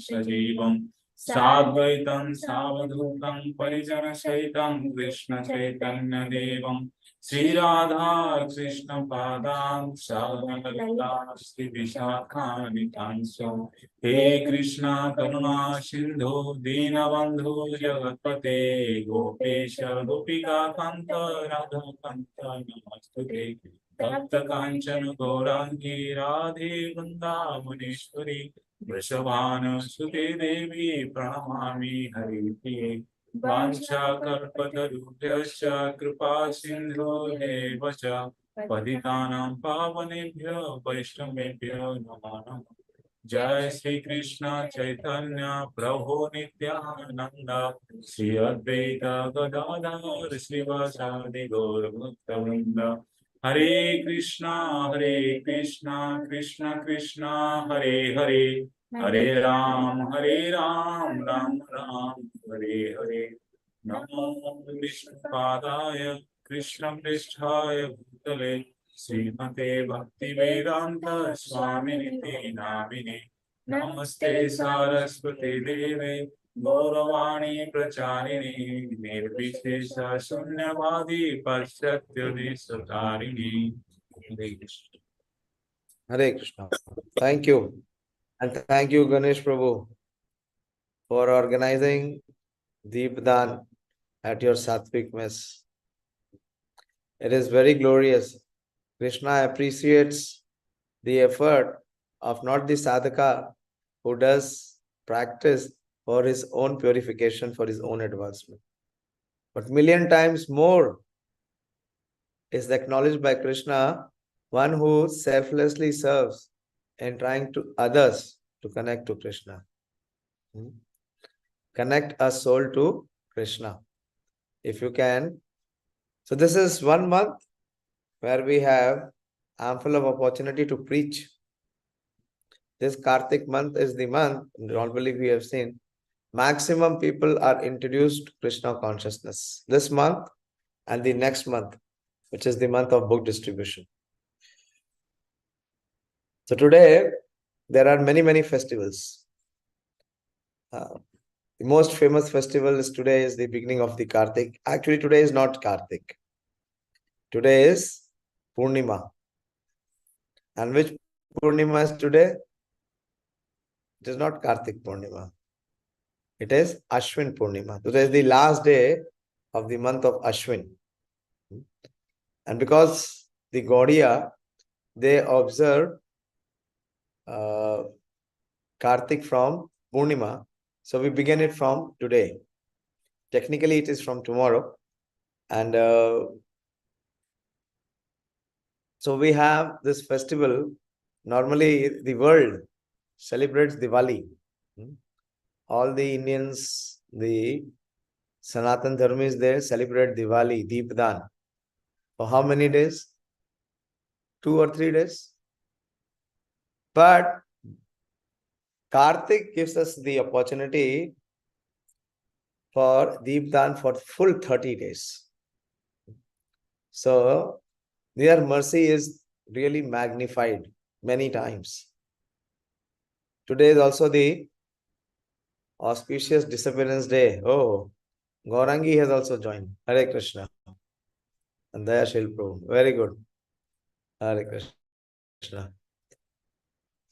सजीवं साद्वैतं सावधूतं परिजनसहितं कृष्ण चैतन्य देवं श्री राधा कृष्ण पादां सागरललितास्ति विशाखानितांसो हे कृष्ण करुणा सिंधु दीनबंधु जगत्पते गोपेश गोपिका कांत राधा कांत नमस्तुते तप्त कांचन गौरांगी राधे वृंदावनेश्वरी वृषभानुसुते देवी प्रणमामि हरिप्रिये वाञ्छाकल्पतरुभ्यश्च कृपा सिन्धुरेव च पतितानां पावनेभ्यो वैष्णवेभ्यो नमो नमः। जय श्री कृष्ण चैतन्य प्रभु नित्यानंद श्री अद्वैत गदाधर श्रीवासादि गौर भक्तवृंद हरे कृष्णा कृष्ण कृष्ण हरे हरे हरे राम राम राम हरे हरे नमो विष्णुपादाय कृष्ण पृष्ठाय भूतले श्रीमते भक्ति वेदांत स्वामिनिति नामिने नमस्ते सारस्वती देवे गौरवाणी प्रचारिणे निर्विशेष शून्यवादी पाश्चात्य देशतारिणे। हरे Krishna. Hare Krishna. Thank you. And thank you, Ganesh Prabhu, for organizing Deepdan at your Satvik mess. It is very glorious. Krishna appreciates the effort of not the sadhaka who does practice for his own purification, for his own advancement, but million times more is acknowledged by Krishna, one who selflessly serves and trying to others to connect to Krishna. Connect a soul to Krishna. If you can. So this is 1 month where we have ample of opportunity to preach. This Kartik month is the month, normally we have seen, maximum people are introduced to Krishna consciousness. This month and the next month, which is the month of book distribution. So today, there are many festivals. The most famous festival is today is the beginning of the Kartik. Actually, today is not Kartik. Today is Purnima. And which Purnima is today? It is not Kartik Purnima. It is Ashwin Purnima. Today is the last day of the month of Ashwin. And because the Gaudiya, they observe Kartik from Purnima, so we begin it from today. Technically, it is from tomorrow. And so we have this festival. Normally, the world celebrates Diwali. All the Indians, the Sanatan Dharmis, they celebrate Diwali, Deepdan. For how many days? 2 or 3 days. But Kartik gives us the opportunity for Deepdan for full 30 days. So their mercy is really magnified many times. Today is also the auspicious disappearance day. Oh, Gaurangi has also joined. Hare Krishna. And there Shilpro. Very good. Hare Krishna.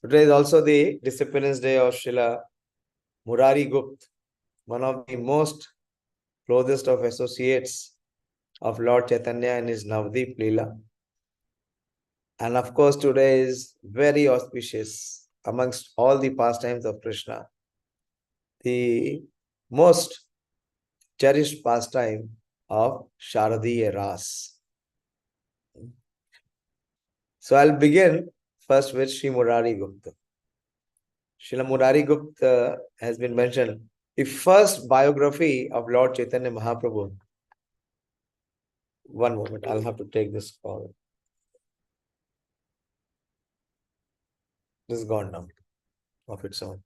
Today is also the disappearance day of Srila Murari Gupta, one of the most closest of associates of Lord Chaitanya in his Navdeep Leela. And of course, today is very auspicious amongst all the pastimes of Krishna. The most cherished pastime of Sharadiya Ras. So I'll begin first with Shri Murari Gupta. Shri Murari Gupta has been mentioned. The first biography of Lord Chaitanya Mahaprabhu. One moment, I'll have to take this call. This is gone now of its own.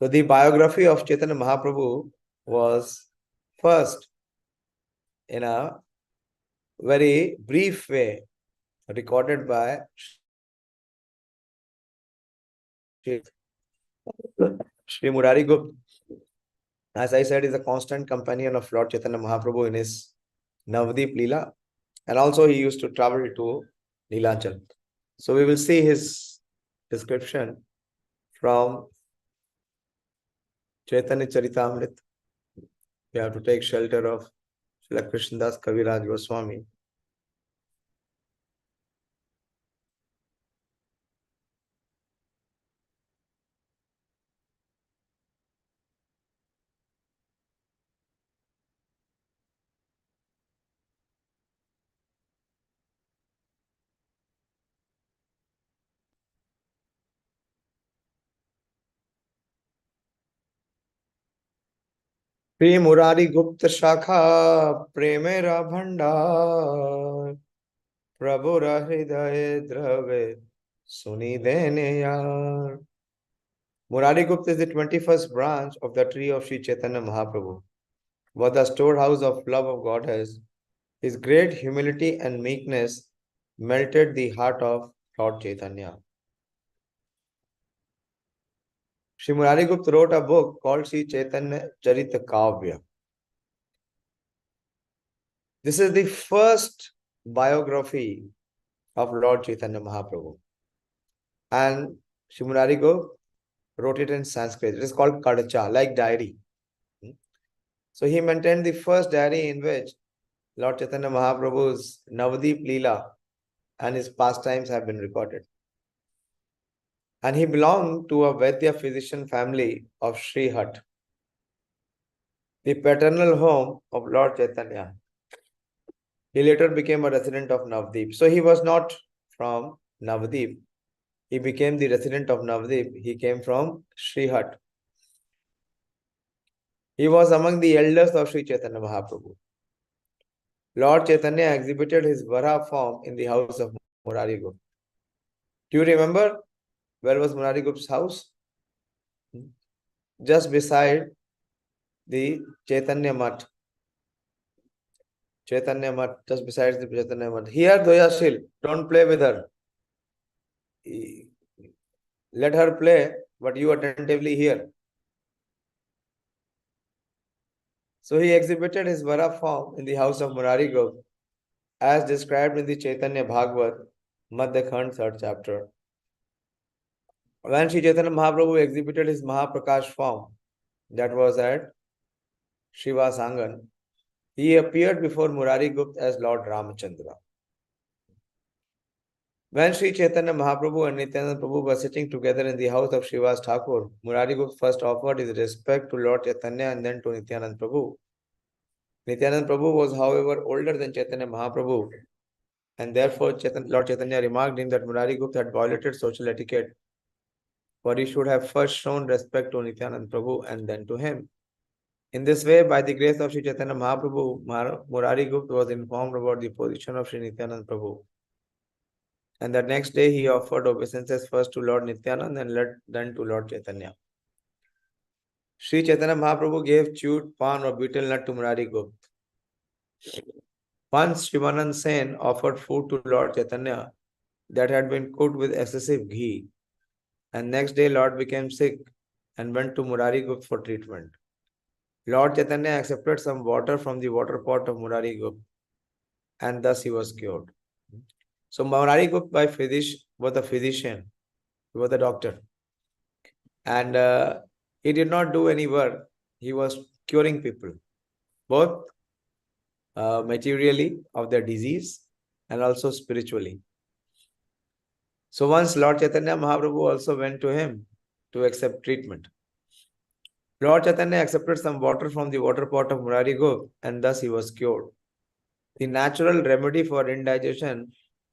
So the biography of Chaitanya Mahaprabhu was first in a very brief way recorded by Shri Murari Gupta, as I said, is a constant companion of Lord Chaitanya Mahaprabhu in his Navadip Leela, and also he used to travel to Neelachal. So we will see his description from Caitanya-caritāmṛta. We have to take shelter of Shri Krishna Kaviraj Goswami. Shri Murari Gupta Shakha Premera Bhandar Prabhura Hridaye Drave Suni Dene Yar. Murari Gupta is the 21st branch of the tree of Sri Chaitanya Mahaprabhu. Was the storehouse of love of Godhead. His great humility and meekness melted the heart of Lord Chaitanya. Shri Murari Gupta wrote a book called Shri Caitanya-caritāmṛta. This is the first biography of Lord Chaitanya Mahaprabhu. And Shri Murari Gupta wrote it in Sanskrit. It is called Kadacha, like diary. So he maintained the first diary in which Lord Chaitanya Mahaprabhu's Navadip Leela and his pastimes have been recorded. And he belonged to a Vaidya physician family of Sri Hat, the paternal home of Lord Chaitanya. He later became a resident of Navadip. So he was not from Navadip. He became the resident of Navadip. He came from Sri Hat. He was among the elders of Sri Chaitanya Mahaprabhu. Lord Chaitanya exhibited his Vara form in the house of Murari Gupta. Do you remember where was Murari Gupta's house? Just beside the Chaitanya Mat. Chaitanya Mat, just beside the Chaitanya Mat. Here, Doyashil, don't play with her. Let her play, but you attentively hear. So he exhibited his Vara form in the house of Murari Gupta, as described in the Chaitanya Bhagavat, Madhyakhand, 3rd chapter. When Sri Chaitanya Mahaprabhu exhibited his Mahaprakash form, that was at Shiva Sangan, he appeared before Murari Gupta as Lord Ramachandra. When Sri Chaitanya Mahaprabhu and Nityananda Prabhu were sitting together in the house of Shiva's Thakur, Murari Gupta first offered his respect to Lord Chaitanya and then to Nityananda Prabhu. Nityananda Prabhu was, however, older than Chaitanya Mahaprabhu, and therefore Lord Chaitanya remarked him that Murari Gupta had violated social etiquette, for he should have first shown respect to Nityananda Prabhu and then to him. In this way, by the grace of Sri Chaitanya Mahaprabhu, Murari Gupta was informed about the position of Sri Nityananda Prabhu. And the next day he offered obeisances first to Lord Nityananda and then to Lord Chaitanya. Sri Chaitanya Mahaprabhu gave chewed pan or betel nut to Murari Gupta. Once Shivanand Sen offered food to Lord Chaitanya that had been cooked with excessive ghee. And next day Lord became sick and went to Murari Gupta for treatment. Lord Chaitanya accepted some water from the water pot of Murari Gupta, and thus he was cured. So Murari Gupta was a physician, he was a doctor. And he did not do any work, he was curing people, both materially of their disease and also spiritually. So once Lord Chaitanya Mahaprabhu also went to him to accept treatment. Lord Chaitanya accepted some water from the water pot of Murari Gupta, and thus he was cured. The natural remedy for indigestion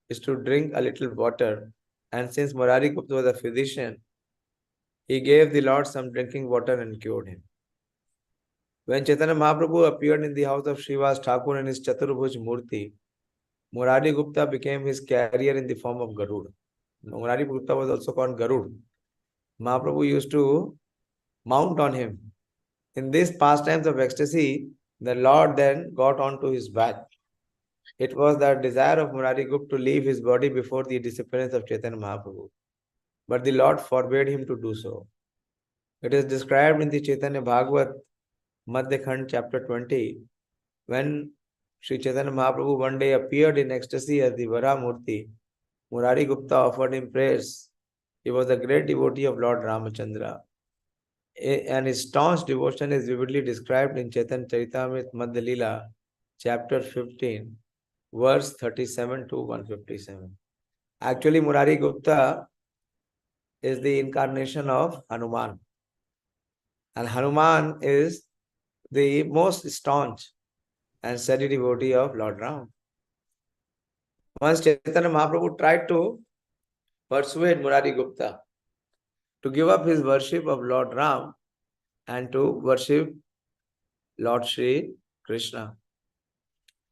is to drink a little water, and since Murari Gupta was a physician, he gave the Lord some drinking water and cured him. When Chaitanya Mahaprabhu appeared in the house of Srivas Thakur in his Chaturbhuj Murti, Murari Gupta became his carrier in the form of Garud. Murari Gupta was also called Garud. Mahaprabhu used to mount on him. In these pastimes of ecstasy, the Lord then got onto his back. It was the desire of Murari Gupta to leave his body before the disappearance of Chaitanya Mahaprabhu. but the Lord forbade him to do so. It is described in the Chaitanya Bhagavat, Madhya Khand, chapter 20, when Sri Chaitanya Mahaprabhu one day appeared in ecstasy as the Varamurti. Murari Gupta offered him prayers. He was a great devotee of Lord Ramachandra. And his staunch devotion is vividly described in Caitanya-caritāmṛta Madhya Leela, chapter 15, verse 37 to 157. Actually, Murari Gupta is the incarnation of Hanuman. And Hanuman is the most staunch and steady devotee of Lord Ram. Once Chaitanya Mahaprabhu tried to persuade Murari Gupta to give up his worship of Lord Ram and to worship Lord Shri Krishna.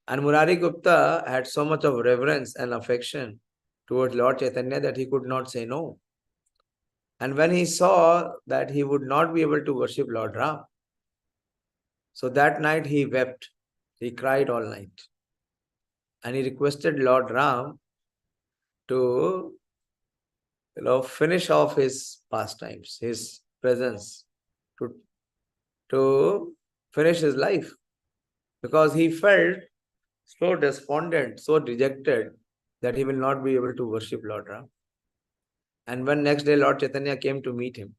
And Murari Gupta had so much of reverence and affection towards Lord Chaitanya that he could not say no. And when he saw that he would not be able to worship Lord Ram, so that night he wept. He cried all night. And he requested Lord Ram to finish off his pastimes, his presence, to finish his life. Because he felt so despondent, so dejected that he will not be able to worship Lord Ram. And when next day Lord Chaitanya came to meet him,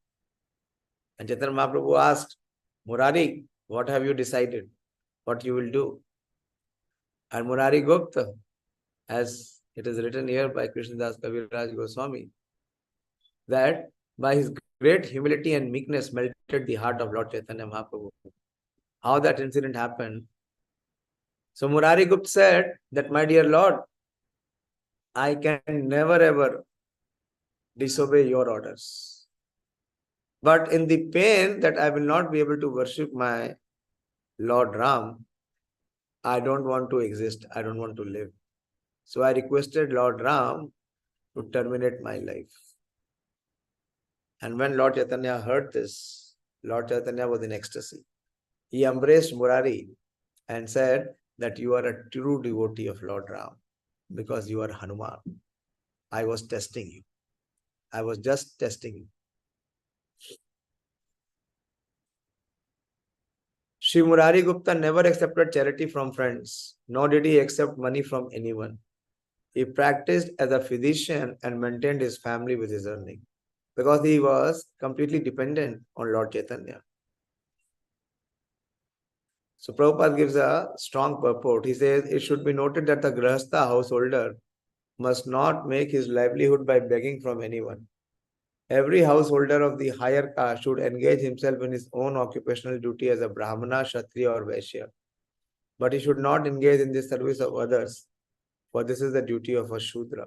and Chaitanya Mahaprabhu asked, Murari, what have you decided? What you will do? And Murari Gupta, as it is written here by Krishnadas Kaviraj Goswami, that by his great humility and meekness melted the heart of Lord Chaitanya Mahaprabhu. How that incident happened? So Murari Gupta said that, my dear Lord, I can never ever disobey your orders. But in the pain that I will not be able to worship my Lord Ram, I don't want to exist. I don't want to live. So I requested Lord Ram to terminate my life. And when Lord Chaitanya heard this, Lord Chaitanya was in ecstasy. He embraced Murari and said that you are a true devotee of Lord Ram because you are Hanuman. I was testing you. I was just testing you. Shri Murari Gupta never accepted charity from friends, nor did he accept money from anyone. He practiced as a physician and maintained his family with his earning because he was completely dependent on Lord Chaitanya. So Prabhupada gives a strong purport. He says, it should be noted that the Grahastha householder must not make his livelihood by begging from anyone. Every householder of the higher caste should engage himself in his own occupational duty as a Brahmana, Kshatriya or Vaishya. But he should not engage in the service of others, for this is the duty of a Shudra.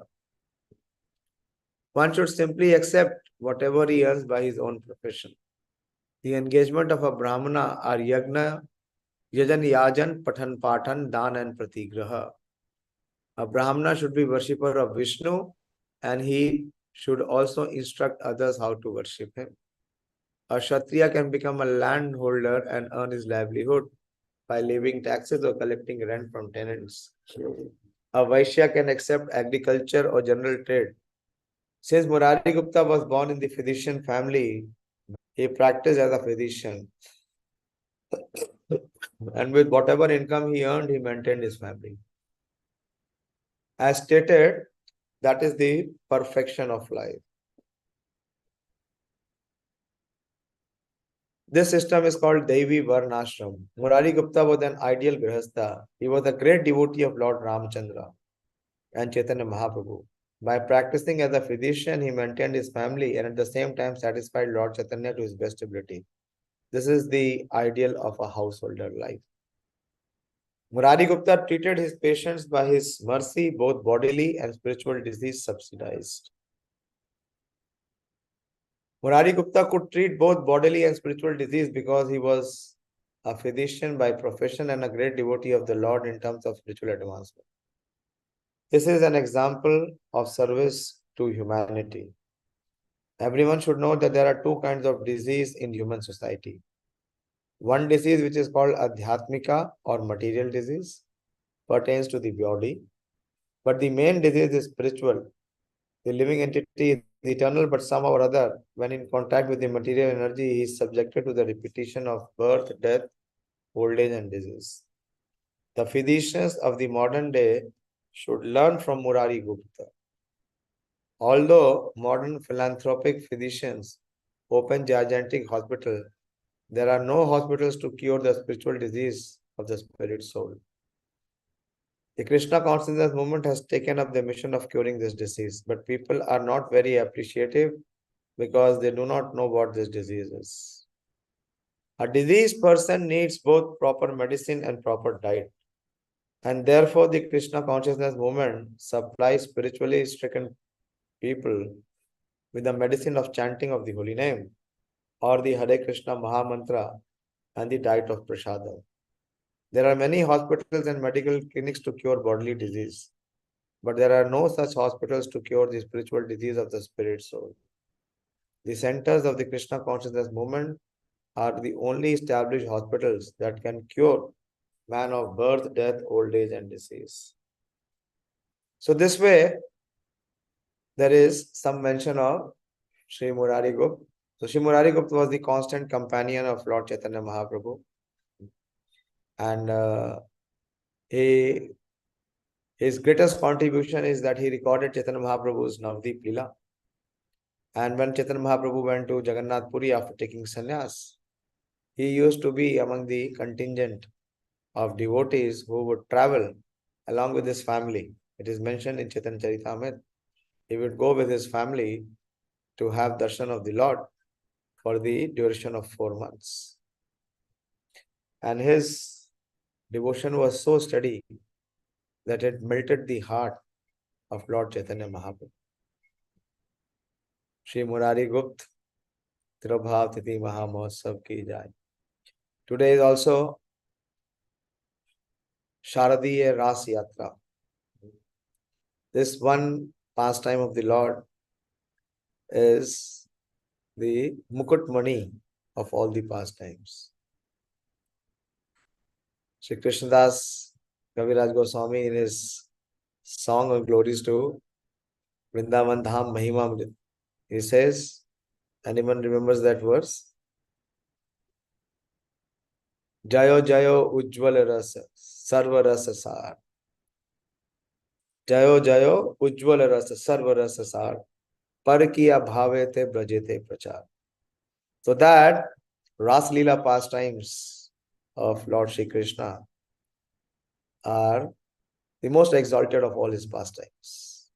One should simply accept whatever he earns by his own profession. The engagement of a Brahmana are Yajna, Yajan, Yajan, Patan, Patan, Dan and Pratigraha. A Brahmana should be worshipper of Vishnu and he should also instruct others how to worship him. A Kshatriya can become a landholder and earn his livelihood by levying taxes or collecting rent from tenants. A Vaishya can accept agriculture or general trade. Since Murari Gupta was born in the physician family, he practiced as a physician. And with whatever income he earned, he maintained his family. As stated, that is the perfection of life. This system is called Devi Varnashram. Murari Gupta was an ideal Grihastha. He was a great devotee of Lord Ramachandra and Chaitanya Mahaprabhu. By practicing as a physician, he maintained his family and at the same time satisfied Lord Chaitanya to his best ability. This is the ideal of a householder life. Murari Gupta treated his patients by his mercy, both bodily and spiritual disease subsidized. Murari Gupta could treat both bodily and spiritual disease because he was a physician by profession and a great devotee of the Lord in terms of spiritual advancement. This is an example of service to humanity. Everyone should know that there are two kinds of disease in human society. One disease, which is called Adhyatmika or material disease, pertains to the body. But the main disease is spiritual. The living entity is the eternal, but somehow or other, when in contact with the material energy, he is subjected to the repetition of birth, death, old age, and disease. The physicians of the modern day should learn from Murari Gupta. Although modern philanthropic physicians open gigantic hospitals, there are no hospitals to cure the spiritual disease of the spirit soul. The Krishna consciousness movement has taken up the mission of curing this disease, but people are not very appreciative because they do not know what this disease is. A diseased person needs both proper medicine and proper diet. And therefore, the Krishna consciousness movement supplies spiritually stricken people with the medicine of chanting of the holy name or the Hare Krishna Maha Mantra and the diet of prasada. There are many hospitals and medical clinics to cure bodily disease, but there are no such hospitals to cure the spiritual disease of the spirit soul. The centers of the Krishna consciousness movement are the only established hospitals that can cure man of birth, death, old age, and disease. So this way, there is some mention of Shri Murari Gupta. So Shri Murari Gupta was the constant companion of Lord Chaitanya Mahaprabhu. And his greatest contribution is that he recorded Chaitanya Mahaprabhu's Navdeep Leela. And when Chaitanya Mahaprabhu went to Jagannath Puri after taking sannyas, he used to be among the contingent of devotees who would travel along with his family. It is mentioned in Caitanya-caritāmṛta. He would go with his family to have darshan of the Lord for the duration of 4 months. And his devotion was so steady that it melted the heart of Lord Chaitanya Mahaprabhu. Shri Murari Gupta Tirobhav Titi Maha Mahotsav ki jai. Today is also Sharadiya Rasayatra. This one pastime of the Lord is the Mukut Mani of all the pastimes. Shri Krishnadas Kaviraj Goswami in his song of glories to Vrindavan Dham Mahimamrit, he says, anyone remembers that verse? Jayo Jayo Ujjwala Rasa Sarva Rasa Sar. Jayo Jayo Ujjwala Rasa Sarva Rasa Sar. Par kiya bhavete brajete prachar. So that Ras Leela pastimes of Lord Shri Krishna are the most exalted of all his pastimes.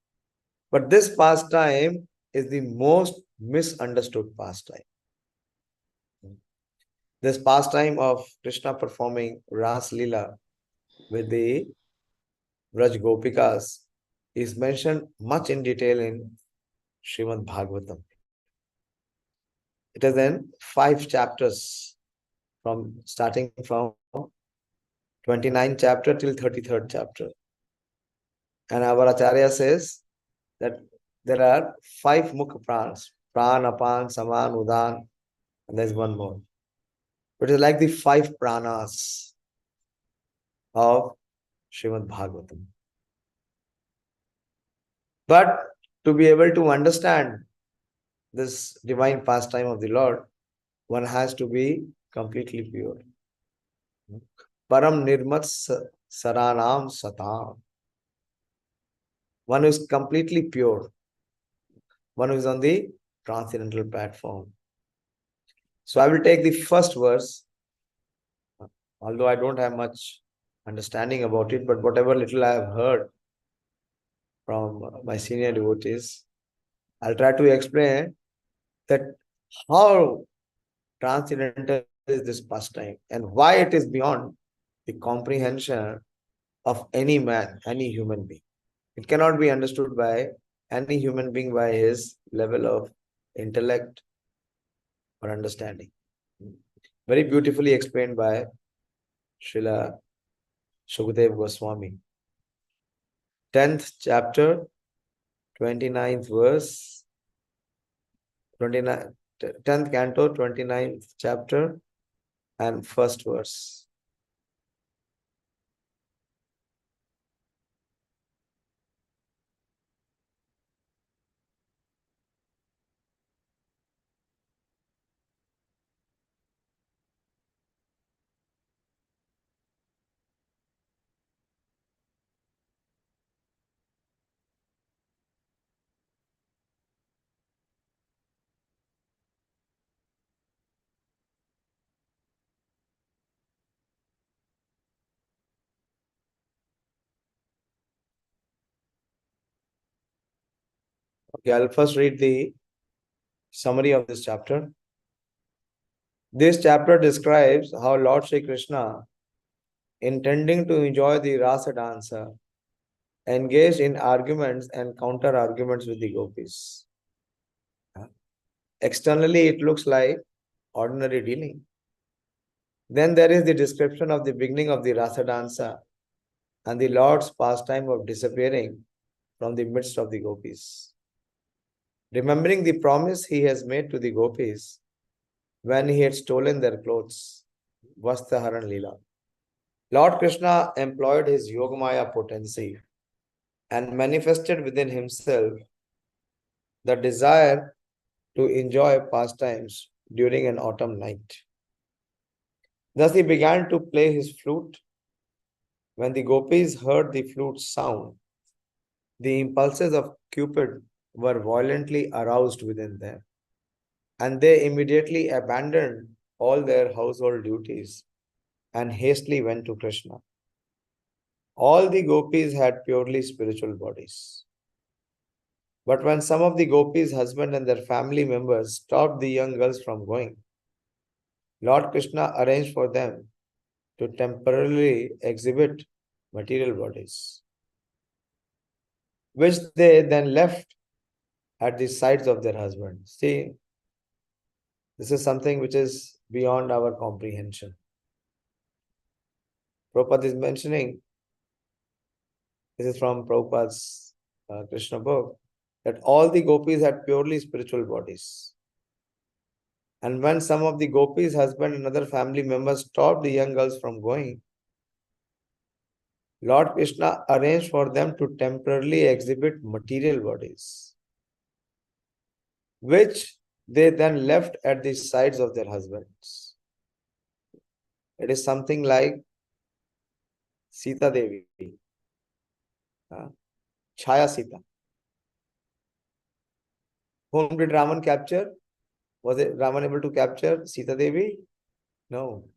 But this pastime is the most misunderstood pastime. This pastime of Krishna performing Ras Leela with the Vraj Gopikas is mentioned much in detail in Srimad Bhagavatam. It is in 5 chapters, starting from 29th chapter till 33rd chapter. And our Acharya says that there are 5 Mukha Prans, Pran, Apan, Saman, Udan, and there's one more. It is like the 5 pranas of Srimad Bhagavatam. But to be able to understand this divine pastime of the Lord, one has to be completely pure. Param Nirmat Saranam Satam. One who is completely pure. One who is on the transcendental platform. So I will take the first verse, although I don't have much understanding about it, but whatever little I have heard from my senior devotees, I'll try to explain that how transcendental is this pastime and why it is beyond the comprehension of any man, any human being. It cannot be understood by any human being by his level of intellect or understanding. Very beautifully explained by Srila Shukadev Goswami. 10th chapter, 29th verse, 10th canto, 29th chapter, and 1st verse. I'll first read the summary of this chapter. This chapter describes how Lord Shri Krishna, intending to enjoy the Rasa dancer, engaged in arguments and counter arguments with the gopis. Externally, it looks like ordinary dealing. Then there is the description of the beginning of the Rasa dancer and the Lord's pastime of disappearing from the midst of the gopis. Remembering the promise he has made to the gopis when he had stolen their clothes, Vastaharan Leela. Lord Krishna employed his Yogamaya potency and manifested within himself the desire to enjoy pastimes during an autumn night. Thus he began to play his flute. When the gopis heard the flute's sound, the impulses of Cupid were violently aroused within them, and they immediately abandoned all their household duties and hastily went to Krishna. All the gopis had purely spiritual bodies. But when some of the gopis' husbands and their family members stopped the young girls from going, Lord Krishna arranged for them to temporarily exhibit material bodies, which they then left at the sides of their husbands. See, this is something which is beyond our comprehension. Prabhupada is mentioning, this is from Prabhupada's Krishna book, that all the gopis had purely spiritual bodies. And when some of the gopis' husband and other family members stopped the young girls from going, Lord Krishna arranged for them to temporarily exhibit material bodies, which they then left at the sides of their husbands. It is something like Sita Devi, Chaya Sita. Whom did Raman capture? Was it Raman able to capture Sita Devi? No.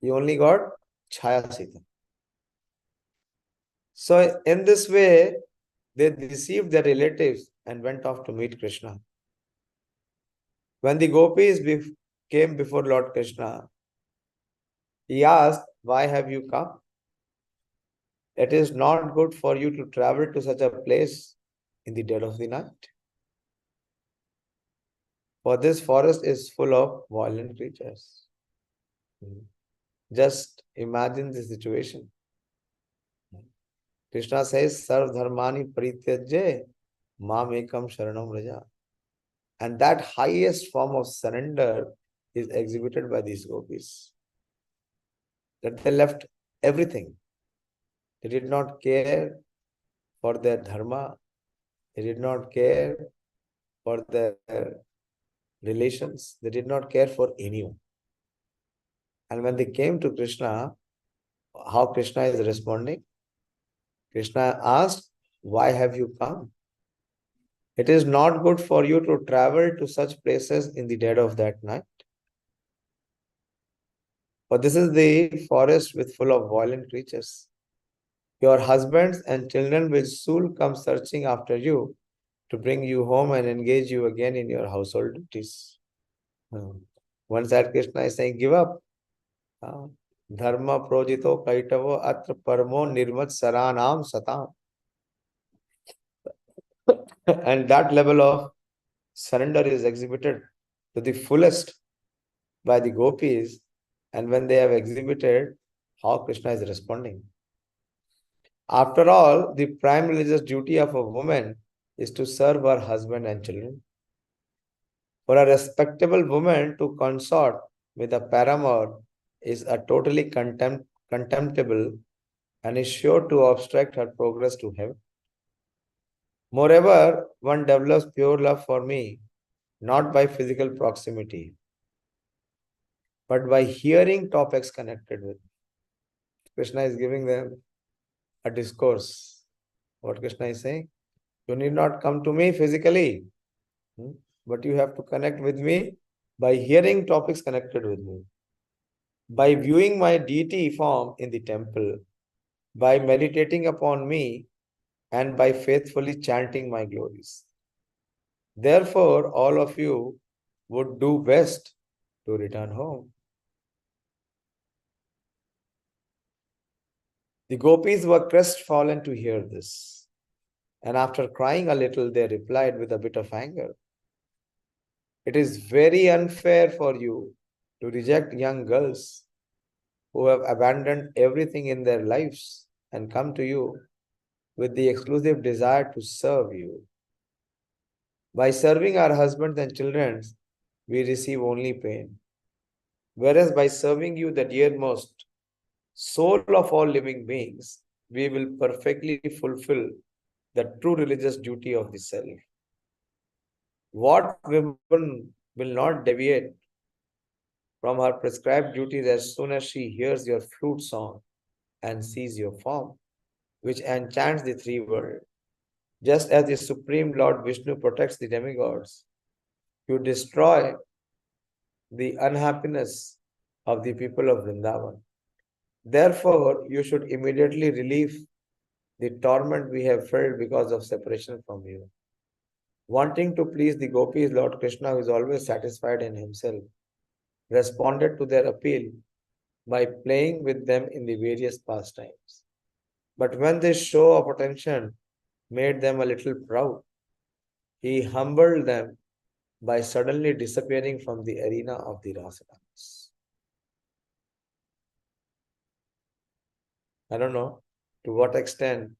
He only got Chaya Sita. So in this way, they deceived their relatives and went off to meet Krishna. When the gopis came before Lord Krishna, he asked, "Why have you come? It is not good for you to travel to such a place in the dead of the night. For this forest is full of violent creatures." Just imagine the situation. Krishna says, "Sarv dharmani parityajya mam ekam sharanam vraja." And that highest form of surrender is exhibited by these gopis. That they left everything. They did not care for their dharma. They did not care for their relations. They did not care for anyone. And when they came to Krishna, how Krishna is responding? Krishna asked, "Why have you come? It is not good for you to travel to such places in the dead of that night. For this is the forest with full of violent creatures. Your husbands and children will soon come searching after you to bring you home and engage you again in your household duties." One side Krishna is saying, give up. Dharma projito kaitavo atra parmo nirmat saranam satam. And that level of surrender is exhibited to the fullest by the gopis. And when they have exhibited, how Krishna is responding. After all, the prime religious duty of a woman is to serve her husband and children. For a respectable woman to consort with a paramour is a totally contemptible and is sure to obstruct her progress to heaven. Moreover, one develops pure love for me, not by physical proximity, but by hearing topics connected with. Krishna is giving them a discourse. What Krishna is saying? You need not come to me physically, but you have to connect with me by hearing topics connected with me, by viewing my deity form in the temple, by meditating upon me and by faithfully chanting my glories. Therefore, all of you would do best to return home. The gopis were crestfallen to hear this, and after crying a little, they replied with a bit of anger, "It is very unfair for you to reject young girls who have abandoned everything in their lives and come to you with the exclusive desire to serve you. By serving our husbands and children, we receive only pain. Whereas by serving you, the dearmost soul of all living beings, we will perfectly fulfill the true religious duty of the self. What woman will not deviate from her prescribed duties as soon as she hears your flute song and sees your form, which enchants the three worlds? Just as the Supreme Lord Vishnu protects the demigods, you destroy the unhappiness of the people of Vrindavan. Therefore, you should immediately relieve the torment we have felt because of separation from you." Wanting to please the gopis, Lord Krishna, who is always satisfied in himself, responded to their appeal by playing with them in the various pastimes. But when this show of attention made them a little proud, he humbled them by suddenly disappearing from the arena of the Rasa dance. I don't know to what extent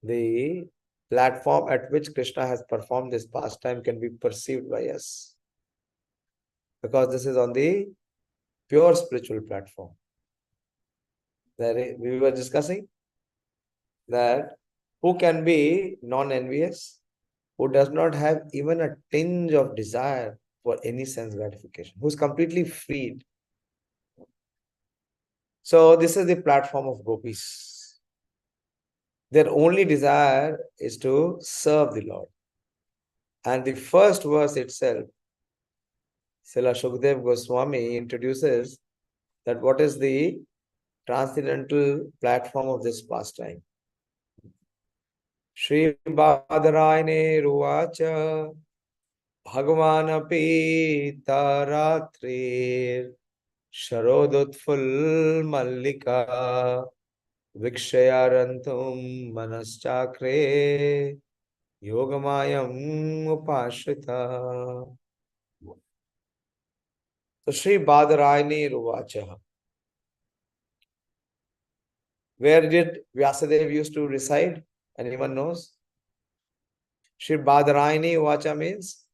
the platform at which Krishna has performed this pastime can be perceived by us, because this is on the pure spiritual platform. There we were discussing that who can be non-envious, who does not have even a tinge of desire for any sense gratification, who is completely freed. So this is the platform of gopis. Their only desire is to serve the Lord. And the first verse itself, Srila Shukdev Goswami introduces that what is the transcendental platform of this pastime. Shri Badarayane Ruvacha Bhagavan api taratrir Sharodutful Mallika Vikshayarantum Manaschakre Yogamayam Upashrita. So Shri Badarayane Ruvacha. Where did Vyasadeva used to reside? Anyone knows? Shri Badarayani Vacha means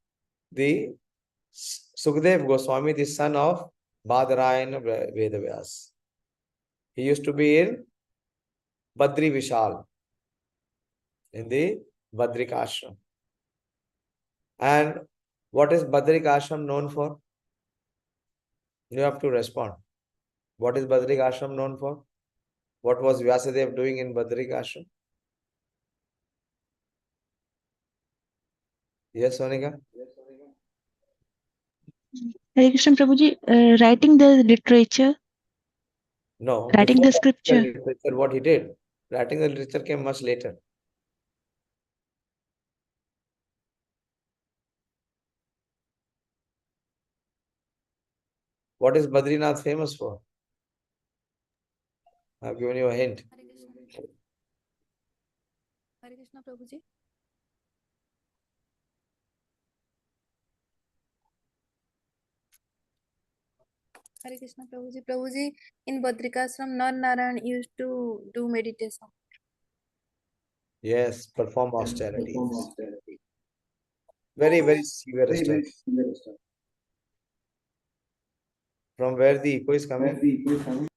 the Sukdev Goswami, the son of Badarayana Vedavyas. He used to be in Badri Vishal, in the Badrik Ashram. And what is Badrik Ashram known for? You have to respond. What is Badrik Ashram known for? What was Vyasadeva doing in Badrik Ashram? Yes, Sonika? Hare Krishna Prabhuji, writing the literature, No, writing before the the scripture. literature, what he did? Writing the literature came much later. What is Badrinath famous for? I've given you a hint. Hare Krishna Prabhuji. Hare Krishna Prabhuji. Prabhuji, in Badrikashram, Narayan used to do meditation. Yes, perform austerities. Very, very severe austerity. From where the echo is coming?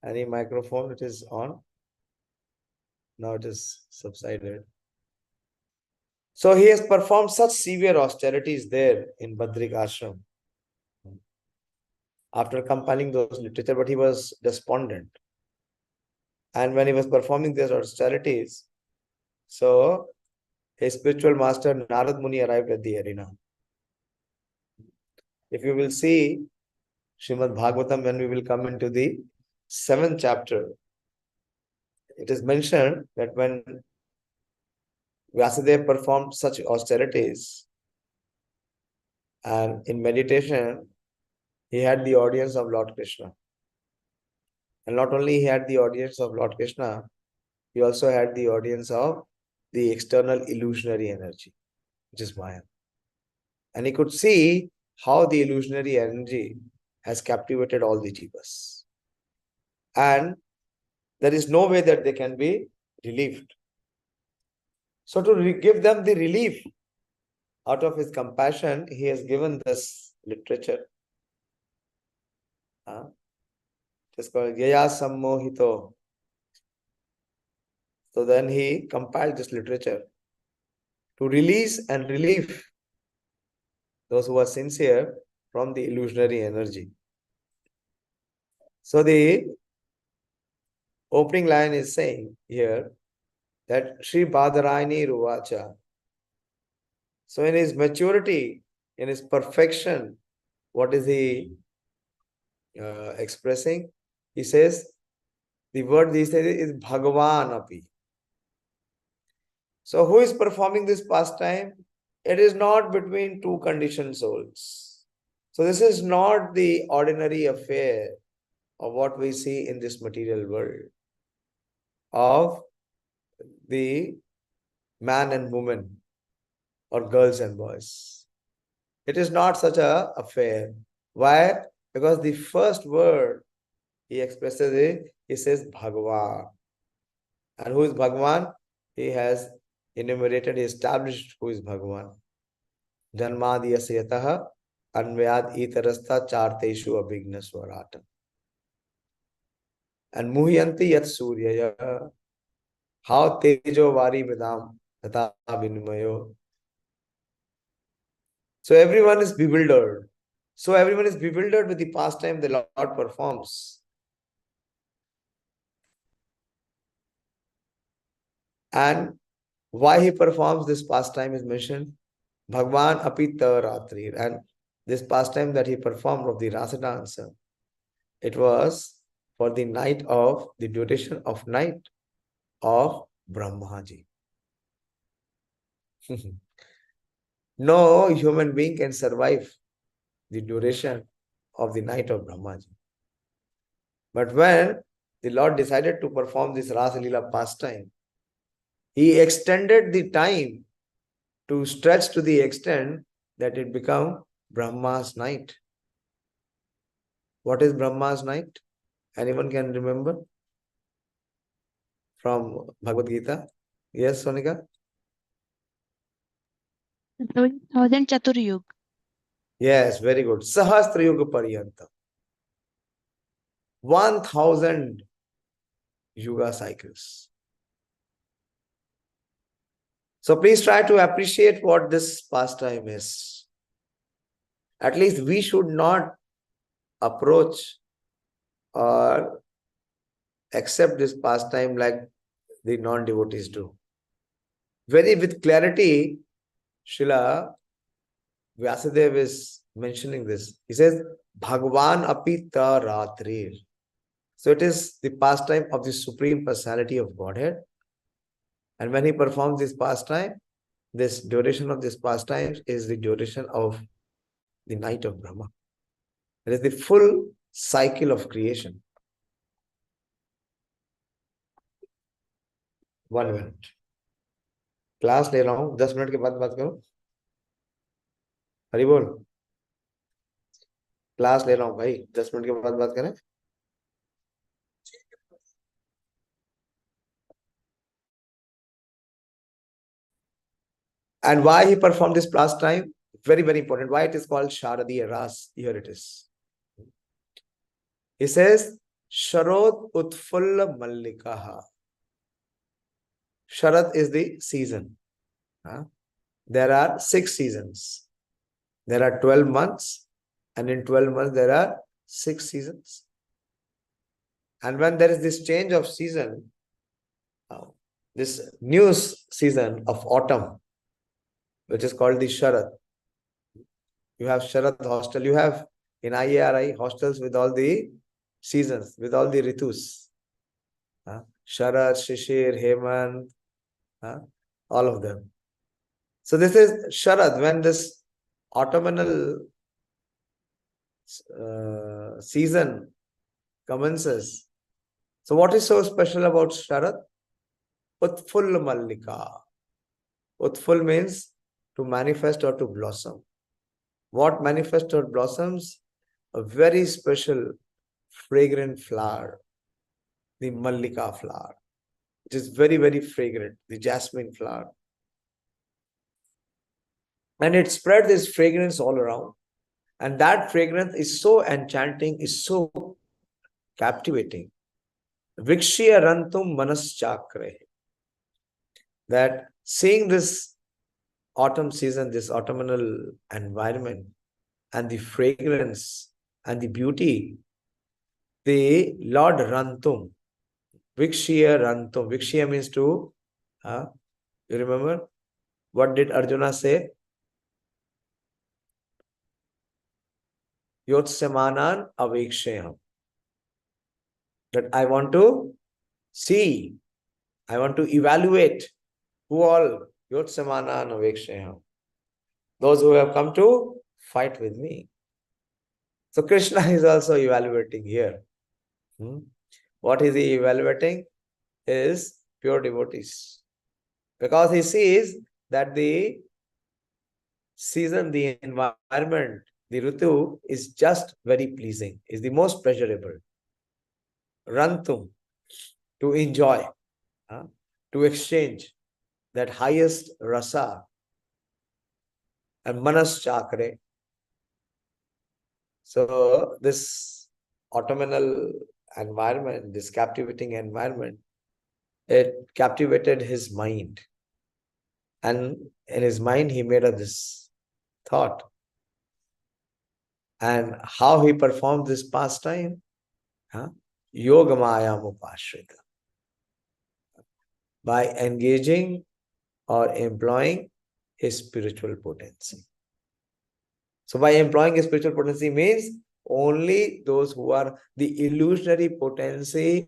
Any microphone, it is on. Now it is subsided. So he has performed such severe austerities there in Badrik Ashram. After compiling those literature, but he was despondent. And when he was performing these austerities, so his spiritual master Narad Muni arrived at the arena. If you will see Srimad Bhagavatam, when we will come into the 7th chapter, it is mentioned that when Vyasadeva performed such austerities and in meditation, he had the audience of Lord Krishna. And not only he had the audience of Lord Krishna, he also had the audience of the external illusionary energy, which is Maya. And he could see how the illusionary energy has captivated all the jivas. And there is no way that they can be relieved. So to give them the relief, out of his compassion, he has given this literature. It's called Yaya Sammohito. So then he compiled this literature to release and relieve those who are sincere from the illusionary energy. So the opening line is saying here that Shri Badarayani Ruvacha. So in his maturity, in his perfection, what is he expressing? He says, the word he says is Bhagavan Api. So who is performing this pastime? It is not between two conditioned souls. So this is not the ordinary affair of what we see in this material world, of the man and woman, or girls and boys. It is not such an affair. Why? Because the first word he expresses it, he says Bhagavan. And who is Bhagavan? He has enumerated, he established who is Bhagavan. Janmadiyasayataha anvyad itarastha charteshu abhigna swarata. And muhyanti yat suryaya, how tejo vari vidam tata vinmayo. So everyone is bewildered. So everyone is bewildered with the pastime the Lord performs. And why he performs this pastime is mentioned. Bhagwan apita ratri. And this pastime that he performed of the rasa dance, it was for the night of, the duration of night of Brahmaji. No human being can survive the duration of the night of Brahmaji. But when the Lord decided to perform this Rasa Leela pastime, he extended the time to stretch to the extent that it became Brahma's night. What is Brahma's night? Anyone can remember? From Bhagavad Gita? Yes, Sonika? 1000 Chaturyug. Yes, very good. Sahasra Yuga Pariyanta. 1000 Yuga cycles. So please try to appreciate what this pastime is. At least we should not approach or accept this pastime like the non-devotees do. Very with clarity, Srila Vyasadeva is mentioning this. He says, Bhagavan apita ratrir. So it is the pastime of the Supreme Personality of Godhead. And when he performs this pastime, this duration of this pastime is the duration of the night of Brahma. It is the full cycle of creation. 1 minute. Class ले रहा हूँ 10 minute के बाद बात करो. हरि बोल. Class ले रहा हूँ भाई 10 मिनट के बाद बात करें. And why he performed this pastime? Very, very important. Why it is called Sharadiya Ras? Here it is. He says, Sharod Utfulla Mallikaha. Sharad is the season. There are 6 seasons. There are 12 months. And in 12 months, there are 6 seasons. And when there is this change of season, this new season of autumn, which is called the Sharad. You have Sharad hostel. You have in IARI hostels with all the seasons, with all the ritus. Sharad, Shishir, Hemant, all of them. So this is Sharad, when this autumnal season commences. So what is so special about Sharad? Utful Mallika. Utful means to manifest or to blossom. What manifests or blossoms? A very special fragrant flower, the Mallika flower. It is very, very fragrant, the jasmine flower. And it spreads this fragrance all around. And that fragrance is so enchanting, is so captivating. Vikshya rantum manaschakre. That seeing this autumn season, this autumnal environment, and the fragrance and the beauty, the Lord Rantum, Vikshya Rantum. Vikshya means to, you remember? What did Arjuna say? Yotsamanan Avikshayam. That I want to see, I want to evaluate who all Yotsamanan Avikshayam. Those who have come to fight with me. So Krishna is also evaluating here. What is he evaluating? Is pure devotees. Because he sees that the season, the environment, the ritu is just very pleasing, is the most pleasurable. Rantum, to enjoy, to exchange that highest rasa. And manas chakre. So this autumnal environment, this captivating environment, it captivated his mind. And in his mind, he made up this thought. And how he performed this pastime? Yogamayam upashrita. By engaging or employing his spiritual potency. So by employing his spiritual potency means only those who are the illusionary potency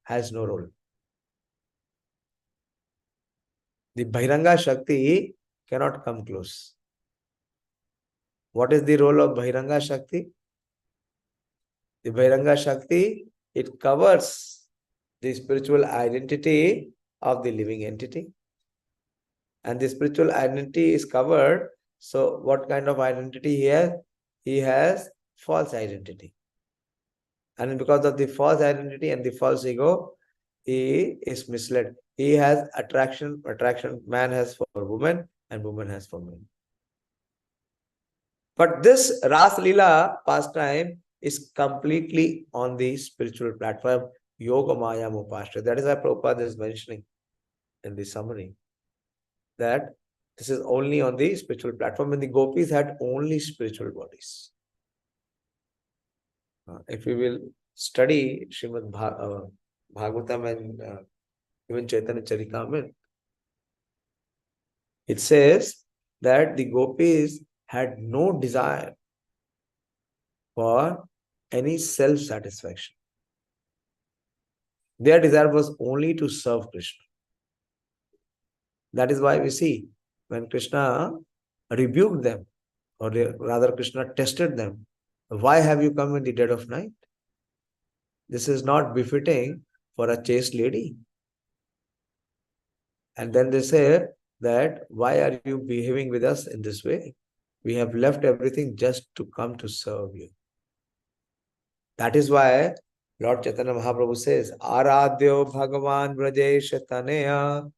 has no role. The Bhairanga Shakti cannot come close. What is the role of Bhairanga Shakti? The Bhairanga Shakti, it covers the spiritual identity of the living entity. And the spiritual identity is covered. So what kind of identity he has? He has false identity. And because of the false identity and the false ego, he is misled. He has attraction. Man has for woman and woman has for man. But this Ras Leela pastime is completely on the spiritual platform, Yoga Maya Mupashra. That is why Prabhupada is mentioning in the summary that this is only on the spiritual platform, and the gopis had only spiritual bodies. If we will study Srimad Bhagavatam and even Caitanya-caritāmṛta, it says that the gopis had no desire for any self-satisfaction. Their desire was only to serve Krishna. That is why we see when Krishna rebuked them, or rather Krishna tested them, why have you come in the dead of night? This is not befitting for a chaste lady. And then they say that, why are you behaving with us in this way? We have left everything just to come to serve you. That is why Lord Chaitanya Mahaprabhu says, Aradhyo Bhagavan Vrajesha Taneya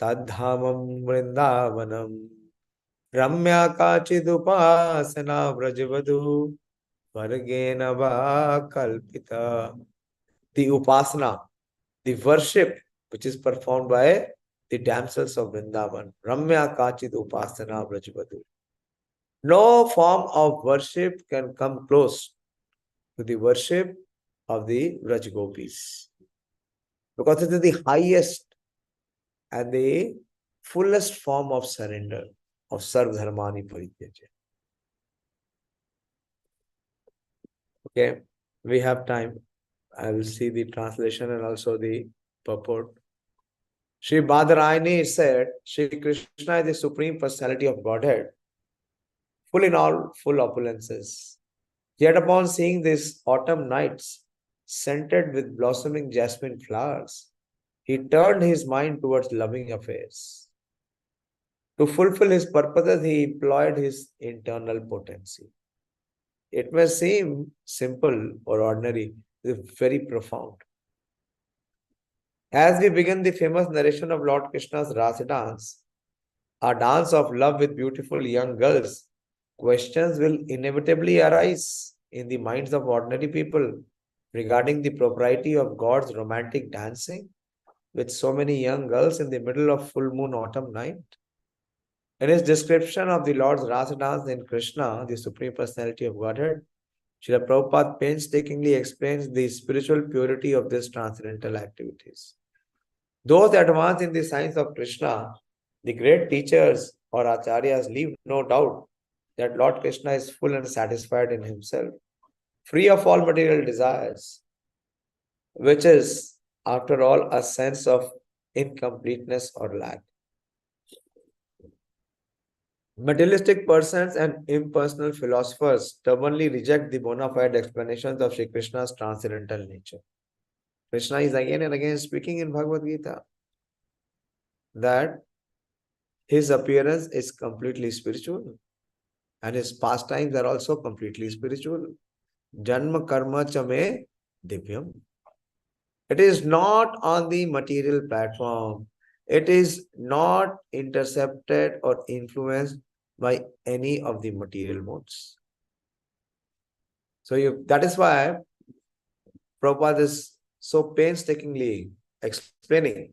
Tadhamam Vrindavanam Ramya Kachidupasana Vrajavadu Vargena Va Kalpita. The upasana, the worship which is performed by the damsels of Vrindavan. Ramya Kachid Upasana Vrajavadu. No form of worship can come close to the worship of the Vraj Gopis. Because it is the highest and the fullest form of surrender, of Sarv Dharmani Parityaja. Okay, we have time. I will see the translation and also the purport. Shri Badarayani said, Shri Krishna is the Supreme Personality of Godhead, full in all full opulences. Yet upon seeing these autumn nights, scented with blossoming jasmine flowers, he turned his mind towards loving affairs. To fulfill his purposes, he employed his internal potency. It may seem simple or ordinary, it is very profound. As we begin the famous narration of Lord Krishna's Rasa dance, a dance of love with beautiful young girls, questions will inevitably arise in the minds of ordinary people regarding the propriety of God's romantic dancing with so many young girls in the middle of full moon autumn night. In his description of the Lord's Rasa dance in Krishna, the Supreme Personality of Godhead, Srila Prabhupada painstakingly explains the spiritual purity of these transcendental activities. Those advanced in the science of Krishna, the great teachers or acharyas, leave no doubt that Lord Krishna is full and satisfied in himself, free of all material desires, which is, after all, a sense of incompleteness or lack. Materialistic persons and impersonal philosophers stubbornly reject the bona fide explanations of Shri Krishna's transcendental nature. Krishna is again and again speaking in Bhagavad Gita that his appearance is completely spiritual and his pastimes are also completely spiritual. Janma karma chame divyam. It is not on the material platform. It is not intercepted or influenced by any of the material modes. So that is why Prabhupada is so painstakingly explaining.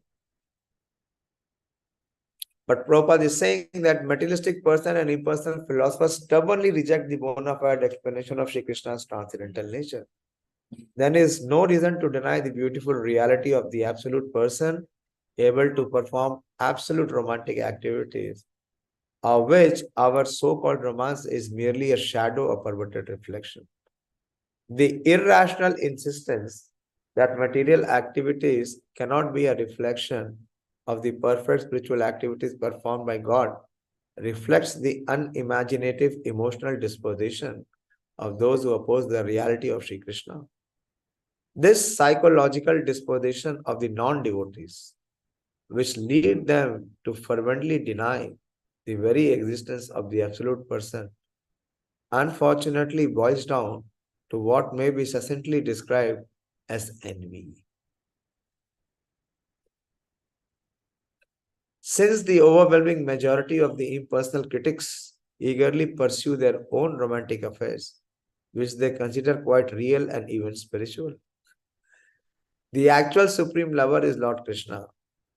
But Prabhupada is saying that materialistic person and impersonal philosophers stubbornly reject the bona fide explanation of Shri Krishna's transcendental nature. There is no reason to deny the beautiful reality of the absolute person able to perform absolute romantic activities, of which our so-called romance is merely a shadow of perverted reflection. The irrational insistence that material activities cannot be a reflection of the perfect spiritual activities performed by God reflects the unimaginative emotional disposition of those who oppose the reality of Shri Krishna. This psychological disposition of the non-devotees, which lead them to fervently deny the very existence of the absolute person, unfortunately boils down to what may be succinctly described as envy. Since the overwhelming majority of the impersonal critics eagerly pursue their own romantic affairs, which they consider quite real and even spiritual, the actual supreme lover is Lord Krishna.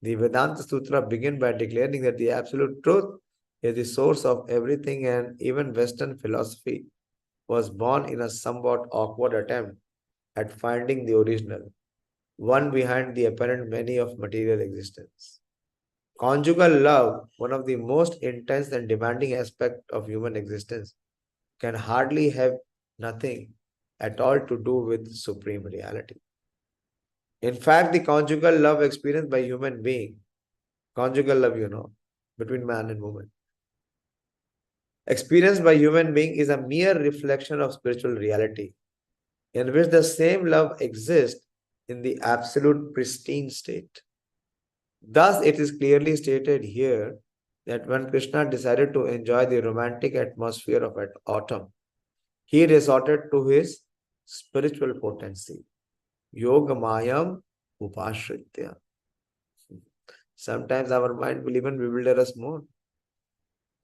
The Vedanta Sutra begins by declaring that the absolute truth is the source of everything, and even Western philosophy was born in a somewhat awkward attempt at finding the original, one behind the apparent many of material existence. Conjugal love, one of the most intense and demanding aspects of human existence, can hardly have nothing at all to do with supreme reality. In fact, the conjugal love experienced by human being, conjugal love, between man and woman, experienced by human being is a mere reflection of spiritual reality, in which the same love exists in the absolute pristine state. Thus, it is clearly stated here that when Krishna decided to enjoy the romantic atmosphere of autumn, he resorted to his spiritual potency, Yoga Mayam Upashritya. Sometimes our mind will even bewilder us more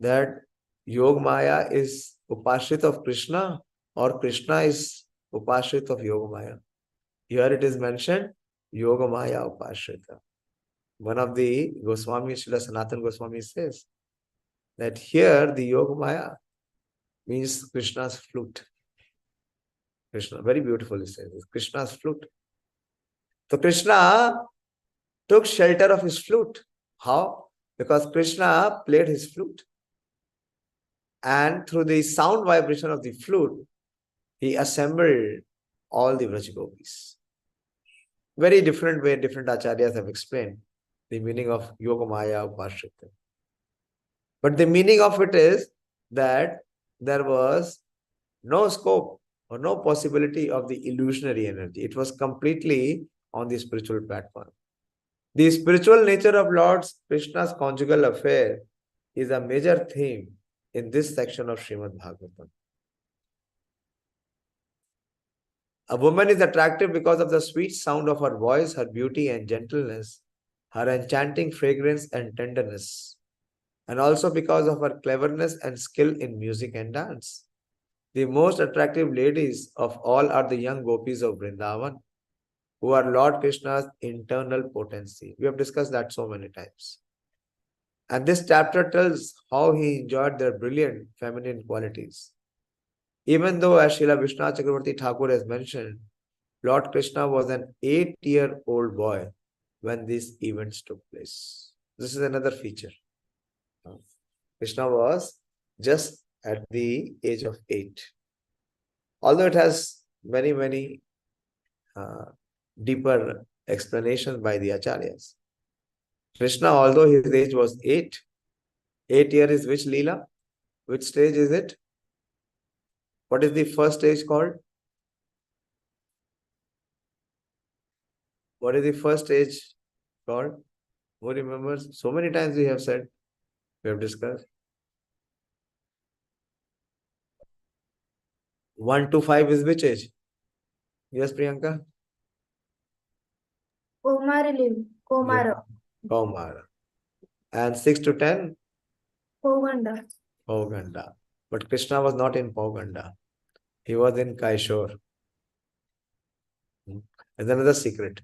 that Yoga Maya is Upashrit of Krishna or Krishna is Upashrit of Yoga Maya. Here it is mentioned Yoga Maya Upashrita. One of the Goswami, Srila Sanatana Goswami says that here the Yoga Maya means Krishna's flute. Krishna, very beautiful he says, Krishna's flute. So Krishna took shelter of his flute. How? Because Krishna played his flute. And through the sound vibration of the flute, he assembled all the Vrajagopis. Very different way, different acharyas have explained the meaning of Yogamaya Upashita. But the meaning of it is that there was no scope or no possibility of the illusionary energy. It was completely on the spiritual platform. The spiritual nature of Lord Krishna's conjugal affair is a major theme in this section of Srimad Bhagavatam. A woman is attractive because of the sweet sound of her voice, her beauty and gentleness, her enchanting fragrance and tenderness, and also because of her cleverness and skill in music and dance. The most attractive ladies of all are the young gopis of Vrindavan, who are Lord Krishna's internal potency. We have discussed that so many times. And this chapter tells how he enjoyed their brilliant feminine qualities. Even though, as Srila Vishnu Chakravarti Thakur has mentioned, Lord Krishna was an 8-year-old boy when these events took place. This is another feature. Krishna was just at the age of 8. Although it has many deeper explanations by the acharyas. Krishna, although his age was 8 years is which Leela? Which stage is it? What is the first stage called? What is the first stage called? Who remembers? So many times we have said, we have discussed. 1 to 5 is which age? Yes, Priyanka? Komara. Kaumara. And 6 to 10? Poganda. Poganda. But Krishna was not in Poganda. He was in Kaishore. There's another secret.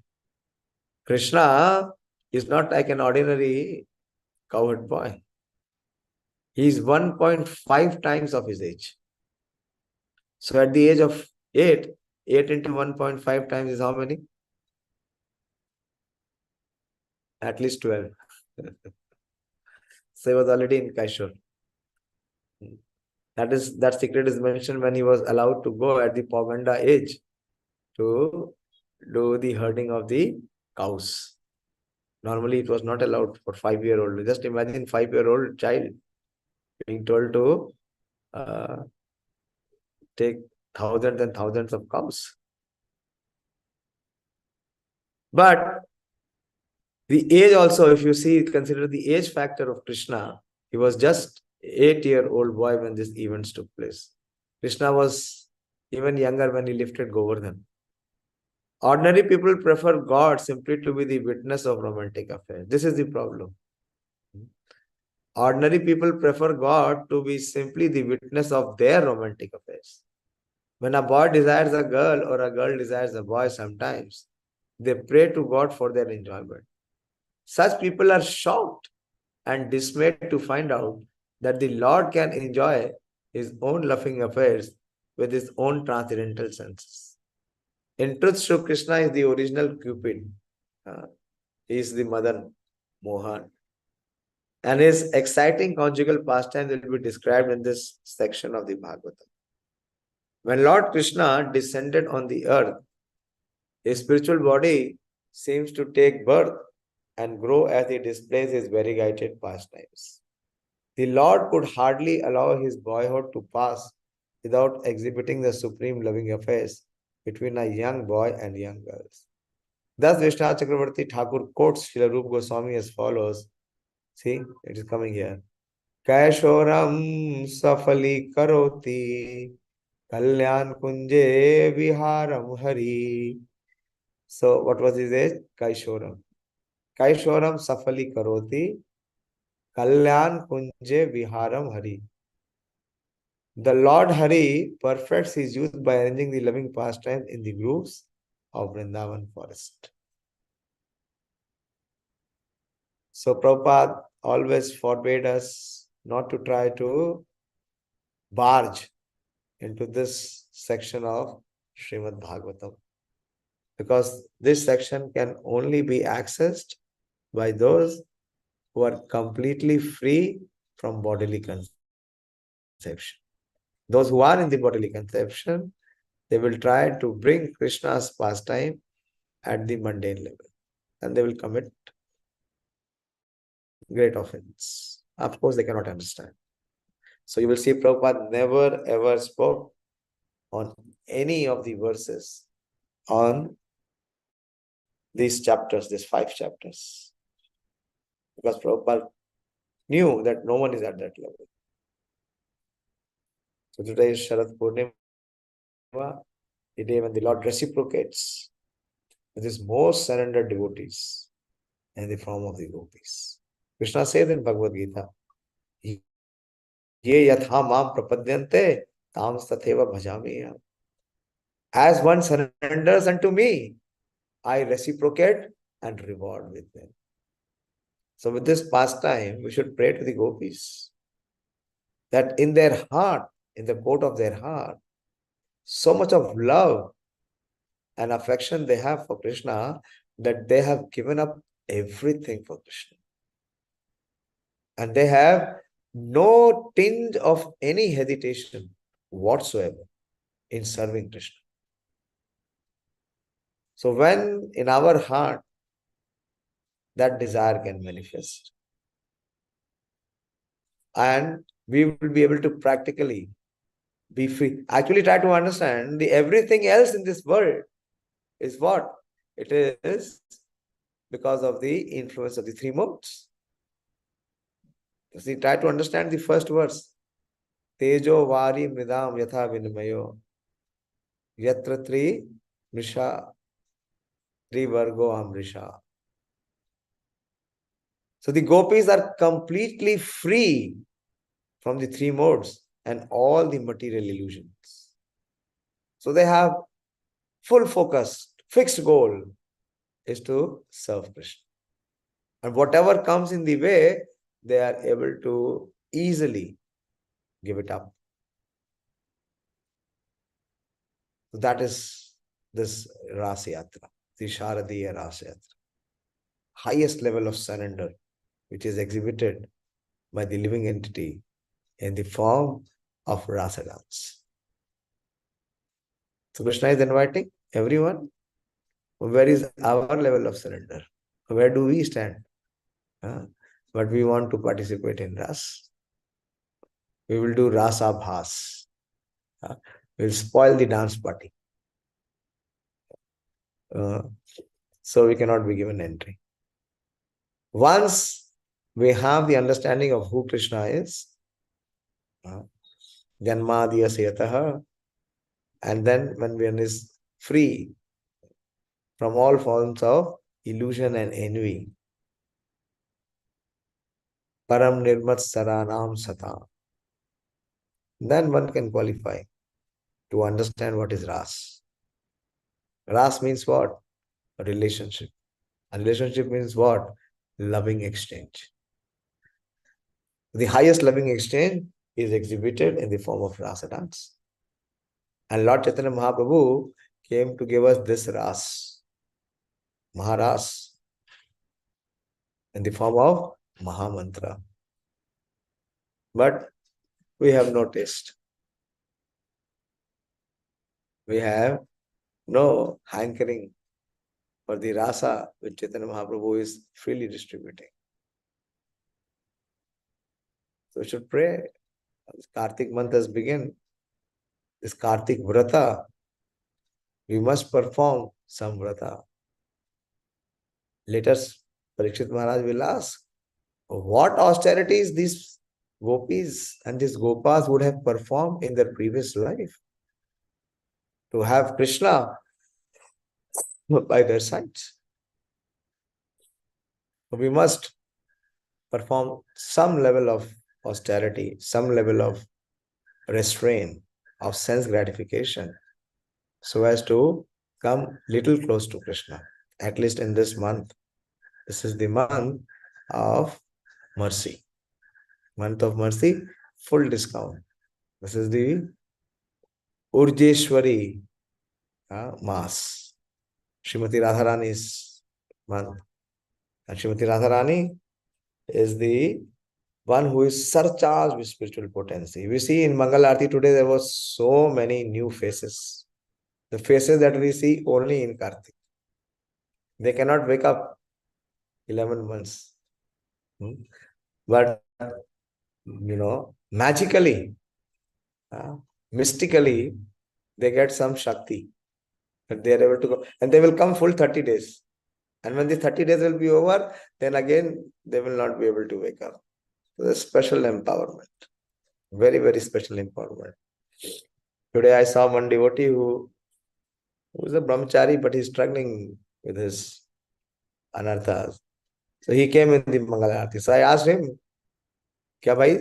Krishna is not like an ordinary cowherd boy. He is 1.5 times of his age. So at the age of 8 into 1.5 times is how many? At least 12. So he was already in Kaishore. That secret is mentioned when he was allowed to go at the Poganda age to do the herding of the cows. Normally it was not allowed for 5-year-old. Just imagine 5-year-old child being told to take thousands and thousands of cows. But the age also, if you see, consider the age factor of Krishna. He was just 8-year-old boy when these events took place. Krishna was even younger when he lifted Govardhan. Ordinary people prefer God simply to be the witness of romantic affairs. This is the problem. Ordinary people prefer God to be simply the witness of their romantic affairs. When a boy desires a girl or a girl desires a boy sometimes, they pray to God for their enjoyment. Such people are shocked and dismayed to find out that the Lord can enjoy his own loving affairs with his own transcendental senses. In truth, Shri Krishna is the original Cupid. He is the mother Mohan. And his exciting conjugal pastime will be described in this section of the Bhagavatam. When Lord Krishna descended on the earth, his spiritual body seems to take birth and grow as he displays his variegated pastimes. The Lord could hardly allow his boyhood to pass without exhibiting the supreme loving affairs between a young boy and young girls. Thus, Vishnu Chakravarti Thakur quotes Srila Rupa Goswami as follows. See, it is coming here. Kaishoram safali karoti kalyan kunje viharam hari. So, what was his age? Kaishoram. Kaishoram safali karoti kalyan kunje viharam hari. The Lord Hari perfects his youth by arranging the loving pastime in the groves of Vrindavan forest. So Prabhupada always forbade us not to try to barge into this section of Srimad Bhagavatam, because this section can only be accessed by those who are completely free from bodily conception. Those who are in the bodily conception, they will try to bring Krishna's pastime at the mundane level. And they will commit great offense. Of course, they cannot understand. So you will see Prabhupada never ever spoke on any of the verses on these chapters, these 5 chapters. Because Prabhupada knew that no one is at that level. So today is Sharad Purnima, the day when the Lord reciprocates with his most surrendered devotees in the form of the gopis. Krishna said in Bhagavad Gita, Ye yatha mam prapadyante tam tatheva bhajami. As one surrenders unto me, I reciprocate and reward with them. So with this pastime, we should pray to the gopis that in their heart, in the court of their heart, so much of love and affection they have for Krishna that they have given up everything for Krishna. And they have no tinge of any hesitation whatsoever in serving Krishna. So when in our heart that desire can manifest, and we will be able to practically be free. Actually try to understand the everything else in this world is what? It is because of the influence of the 3 modes. See, try to understand the first verse. Tejo vari mridam yatha vinamayo yatra tri mrisha tri vargo amrisha. So the gopis are completely free from the 3 modes and all the material illusions. So they have full focus, fixed goal is to serve Krishna. And whatever comes in the way, they are able to easily give it up. So that is this Rasayatra, the Sharadiya Rasayatra. Highest level of surrender, which is exhibited by the living entity in the form of Rasa dance. So Krishna is inviting everyone. Where is our level of surrender? Where do we stand? But we want to participate in Ras. We will do Rasa Bhas. We'll spoil the dance party. So we cannot be given entry. Once we have the understanding of who Krishna is, Janmadya Seyataha, and then when one is free from all forms of illusion and envy, Param Nirmat Saranam Sata, then one can qualify to understand what is Ras. Ras means what? A relationship. A relationship means what? Loving exchange. The highest loving exchange is exhibited in the form of Rasa dance. And Lord Chaitanya Mahaprabhu came to give us this Ras, Maharas, in the form of Mahamantra. But we have no taste. We have no hankering for the Rasa which Chaitanya Mahaprabhu is freely distributing. So we should pray. This Kartik month has begun. This Kartik Vrata, we must perform some Vrata. Later, Parikshit Maharaj will ask, what austerities these gopis and these gopas would have performed in their previous life to have Krishna by their sides. We must perform some level of austerity, some level of restraint, of sense gratification, so as to come little close to Krishna, at least in this month. This is the month of mercy. Month of mercy, full discount. This is the Urjeshwari Mass. Srimati Radharani's month. And Srimati Radharani is the one who is surcharged with spiritual potency. We see in Mangal Aarti today, there was so many new faces. The faces that we see only in Kartik. They cannot wake up 11 months. But, magically, mystically, they get some Shakti. And they are able to go. And they will come full 30 days. And when the 30 days will be over, then again, they will not be able to wake up. So a special empowerment. Very, very special empowerment. Today I saw one devotee who is a brahmachari, but he's struggling with his anarthas. So he came in the Mangala Aarti. So I asked him, क्या भाई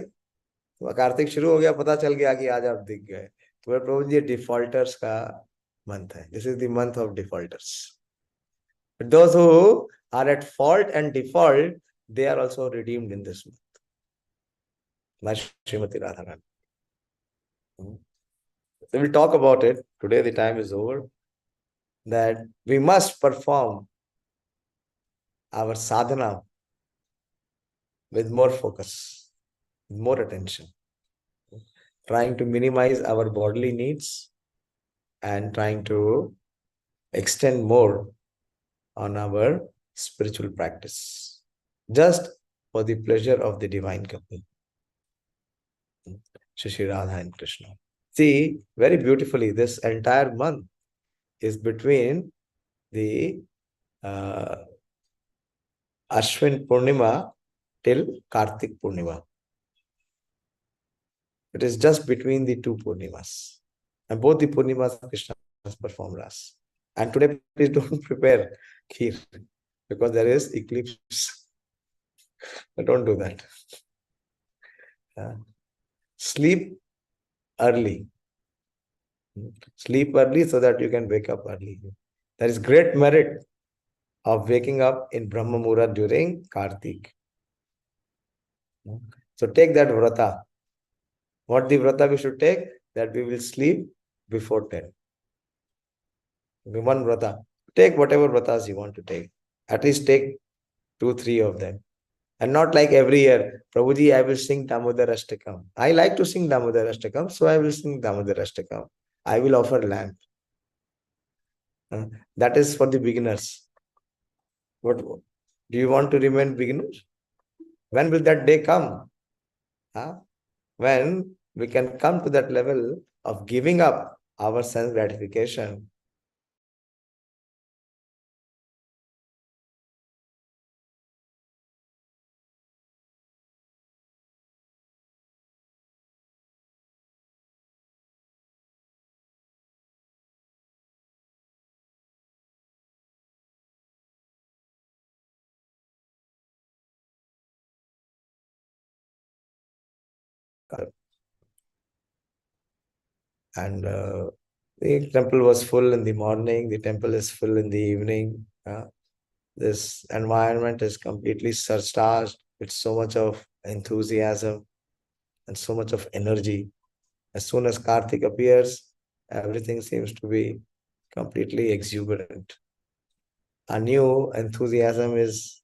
कार्तिक शुरू हो गया, पता चल गया कि आज आप दिख गए. तो प्रभु जी डिफॉल्टर्स का मंथ है. This is the month of defaulters. But those who are at fault and default, they are also redeemed in this month. My Srimati Radharani. So we'll talk about it. Today the time is over. That we must perform our sadhana with more focus, with more attention, trying to minimize our bodily needs and trying to extend more on our spiritual practice, just for the pleasure of the divine company, Shri Radha and Krishna. See, very beautifully, this entire month is between the Ashwin Purnima till Kartik Purnima. It is just between the two Purnimas. And both the Purnimas Krishna has performed Ras. And today, please don't prepare kheer because there is eclipse. But don't do that. Sleep early. Sleep early so that you can wake up early. There is great merit of waking up in Brahma Muhurat during Kartik. So take that vrata. What the vrata we should take? That we will sleep before 10. One vrata. Take whatever vratas you want to take. At least take 2-3 of them. And not like every year, Prabhuji, I will sing Damodar Ashtakam. I like to sing Damodar Ashtakam, so I will sing Damodar Ashtakam. I will offer lamp. That is for the beginners. What do you want to remain beginners? When will that day come? When we can come to that level of giving up our sense gratification. And the temple was full in the morning, the temple is full in the evening. This environment is completely surcharged with so much of enthusiasm and so much of energy. As soon as Kartik appears, everything seems to be completely exuberant. A new enthusiasm is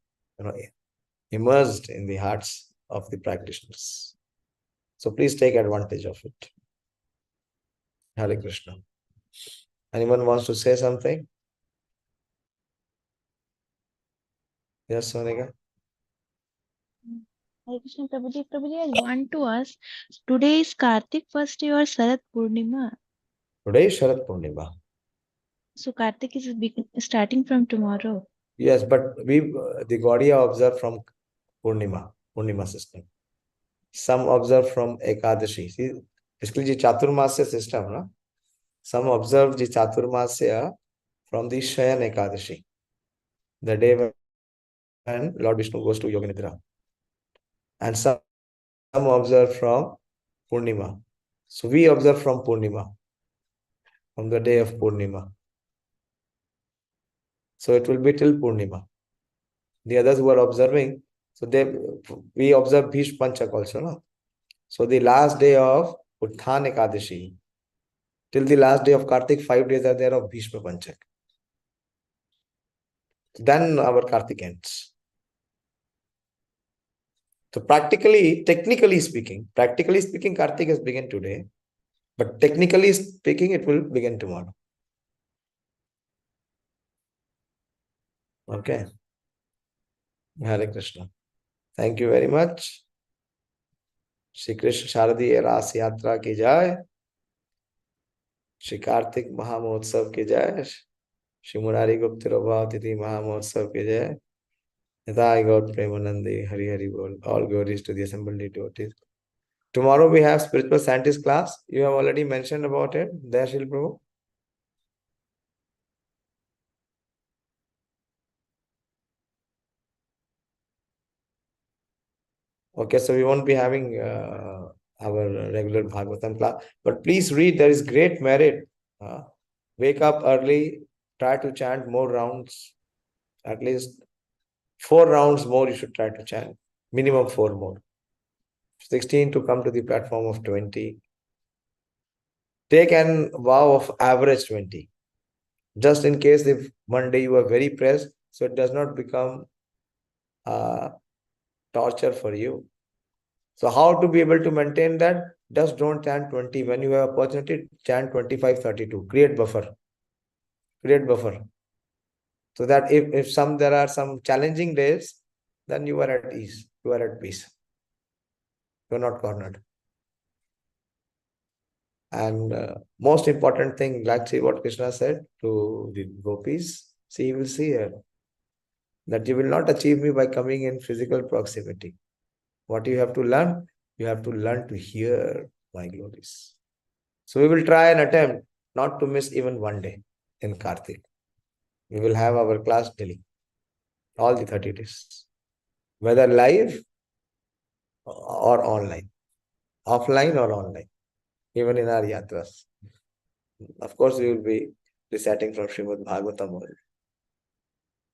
immersed in the hearts of the practitioners. So please take advantage of it. Hare Krishna. Anyone wants to say something? Yes, Sonika? Hare Krishna Prabhuji. Prabhuji, I want to ask, today is Kartik first day or Sharad Purnima? Today is Sharad Purnima. So Kartik is starting from tomorrow. Yes, but the Gaudiya observe from Purnima system. Some observe from Ekadashi. See, basically the Chaturmasya system, no? Some observe the Chaturmasya from the Shayan Ekadashi, the day when Lord Vishnu goes to Yoga Nidra. And some observe from Purnima. So we observe from Purnima, from the day of Purnima. So it will be till Purnima. The others who are observing, so we observe Bhish Panchak also, no? So the last day of Utthan Ekadashi, till the last day of Kartik, 5 days are there of Bhishma Panchak. Then our Kartik ends. So technically speaking, Kartik has begun today, but technically speaking, it will begin tomorrow. Okay. Hare Krishna. Thank you very much. Shri Krishna Sharadiya Rasayatra ki jai. Shri Kartik Mahamotsav ki jai. Shri Murari Gupta Mahamotsav ki jai. Nitai God Premanandi Hari Hari Bol. All glories to the assembled devotees. Tomorrow we have spiritual scientist class. You have already mentioned about it. There, Shri Prabhu. Okay, so we won't be having our regular Bhagavatam class. But please read, there is great merit. Wake up early, try to chant more rounds. At least 4 rounds more you should try to chant. Minimum 4 more. 16 to come to the platform of 20. Take an vow of average 20. Just in case if one day you are very pressed, so it does not become torture for you. So how to be able to maintain that? Just don't chant 20. When you have opportunity, chant 25, 32. Create buffer. Create buffer. So that if there are some challenging days, then you are at ease. You are at peace. You are not cornered. And most important thing, like see what Krishna said to the gopis. See, you will see here that you will not achieve me by coming in physical proximity. What you have to learn? You have to learn to hear my glories. So we will try and attempt not to miss even one day in Kartik. We will have our class daily, all the 30 days, whether live or online, offline or online, even in our yatras. Of course, we will be reciting from Srimad Bhagavatam.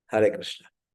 Hare Krishna.